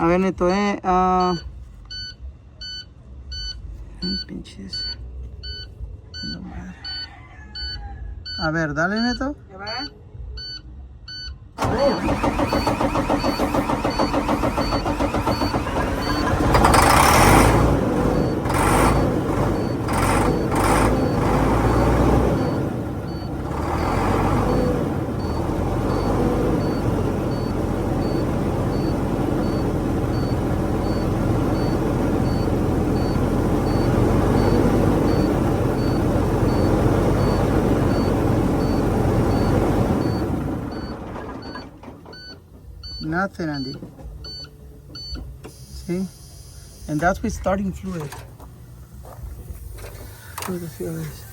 A ver, Neto, pinches. No, madre. A ver, dale, Neto. ¿Ya va? Nothing, Andy. See? And that's with starting fluid. Fluid is.